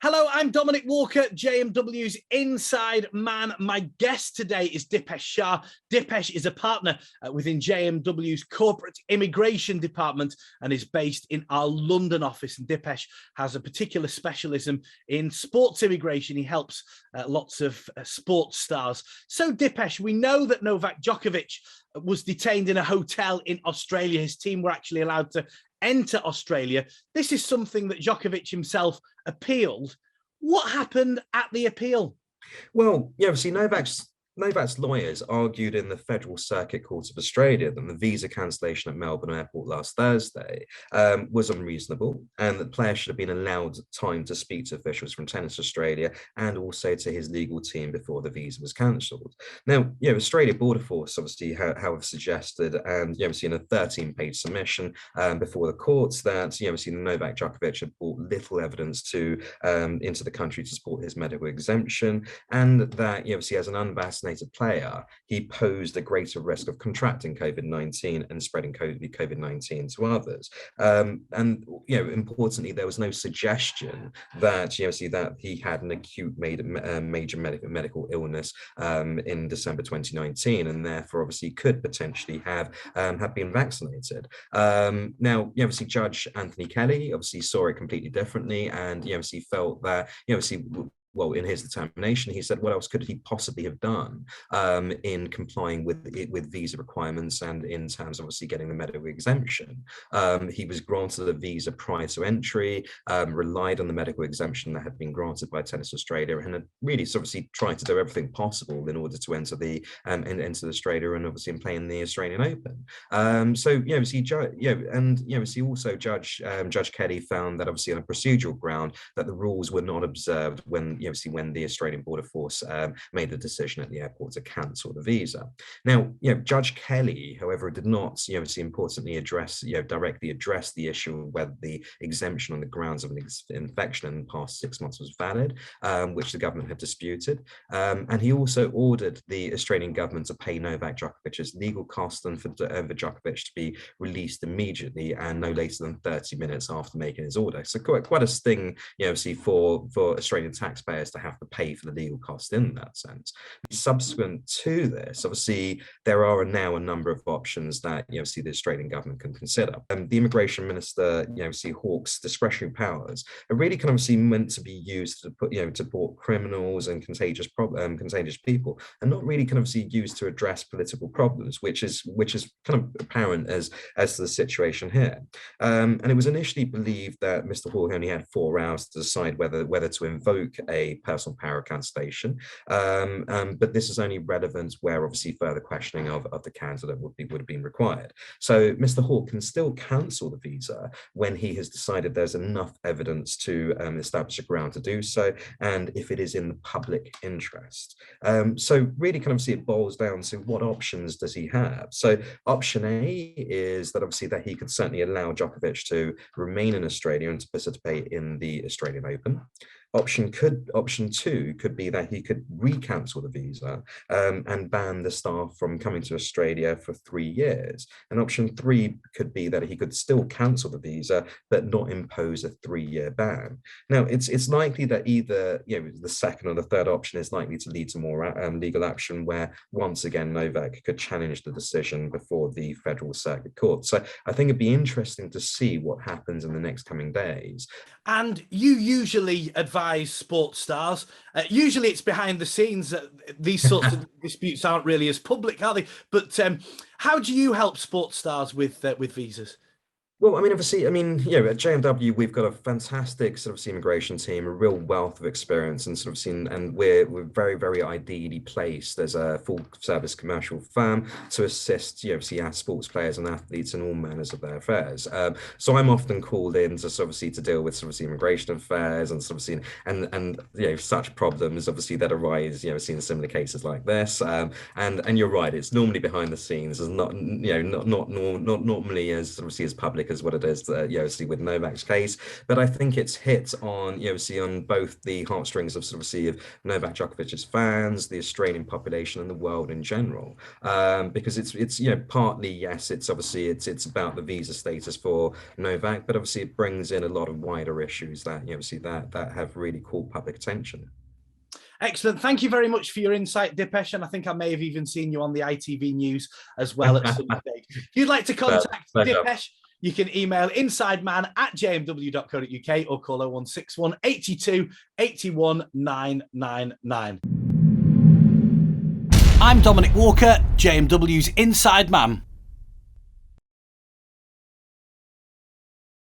Hello, I'm Dominic Walker, JMW's Inside Man. My guest today is Dipesh Shah. Dipesh is a partner within JMW's Corporate Immigration Department and is based in our London office. And Dipesh has a particular specialism in sports immigration. He helps lots of sports stars. So, Dipesh, we know that Novak Djokovic was detained in a hotel in Australia. His team were actually allowed to enter Australia. This is something that Djokovic himself appealed. What happened at the appeal? Well, yeah, see, Novak's lawyers argued in the Federal Circuit Court of Australia that the visa cancellation at Melbourne Airport last Thursday was unreasonable, and that players should have been allowed time to speak to officials from Tennis Australia and also to his legal team before the visa was cancelled. Now, Australia Border Force obviously have suggested, and in a 13-page submission before the courts, that Novak Djokovic had brought little evidence into the country to support his medical exemption, and that as an unvaccinated player, he posed a greater risk of contracting COVID-19 and spreading COVID-19 to others. Importantly, there was no suggestion that that he had an acute major medical illness in December 2019, and therefore obviously could potentially have been vaccinated. Now, Judge Anthony Kelly obviously saw it completely differently, and felt that well, in his determination, he said, what else could he possibly have done in complying with visa requirements and in terms of obviously getting the medical exemption? He was granted a visa prior to entry, relied on the medical exemption that had been granted by Tennis Australia, and had really obviously tried to do everything possible in order to enter Australia and obviously play in the Australian Open. Also Judge Kelly found that obviously on a procedural ground that the rules were not observed when the Australian Border Force made the decision at the airport to cancel the visa. Now, Judge Kelly, however, did not, importantly directly address the issue of whether the exemption on the grounds of an infection in the past 6 months was valid, which the government had disputed. And he also ordered the Australian government to pay Novak Djokovic's legal costs and for Djokovic to be released immediately and no later than 30 minutes after making his order. So quite a sting, for Australian taxpayers to have to pay for the legal cost in that sense. Subsequent to this, obviously, there are now a number of options that the Australian government can consider. The Immigration Minister, Hawke's discretionary powers are really kind of meant to be used to support criminals and contagious people, and not really kind of used to address political problems, which is kind of apparent as to the situation here. And it was initially believed that Mr. Hawke only had 4 hours to decide whether to invoke a personal power cancellation, but this is only relevant where obviously further questioning of the candidate would have been required. So Mr. Hawke can still cancel the visa when he has decided there's enough evidence to establish a ground to do so, and if it is in the public interest. So really kind of it boils down to what options does he have. So option A is that obviously that he could certainly allow Djokovic to remain in Australia and to participate in the Australian Open. Option 2 could be that he could re-cancel the visa and ban the staff from coming to Australia for 3 years. And option 3 could be that he could still cancel the visa but not impose a 3-year ban. Now, it's likely that either the second or the third option is likely to lead to more legal action, where once again Novak could challenge the decision before the Federal Circuit Court. So I think it'd be interesting to see what happens in the next coming days. And you usually advise sports stars. Usually it's behind the scenes. These sorts of disputes aren't really as public, are they? But how do you help sports stars with visas? Well, obviously, at JMW, we've got a fantastic immigration team, a real wealth of experience, and we're very, very ideally placed as a full-service commercial firm to assist, our sports players and athletes in all manners of their affairs. So I'm often called in to deal with immigration affairs and such problems, obviously, that arise, in similar cases like this. And you're right, it's normally behind the scenes, it's not normally as as public as what it is, obviously with Novak's case. But I think it's hit on, obviously on both the heartstrings of obviously of Novak Djokovic's fans, the Australian population, and the world in general. Because it's partly, yes, it's obviously it's about the visa status for Novak, but obviously it brings in a lot of wider issues that obviously that have really caught public attention. Excellent. Thank you very much for your insight, Dipesh. And I think I may have even seen you on the ITV News as well at some stage. If you'd like to contact Dipesh, you can email insideman@jmw.co.uk or call 0161 82 81 999. I'm Dominic Walker, JMW's Inside Man.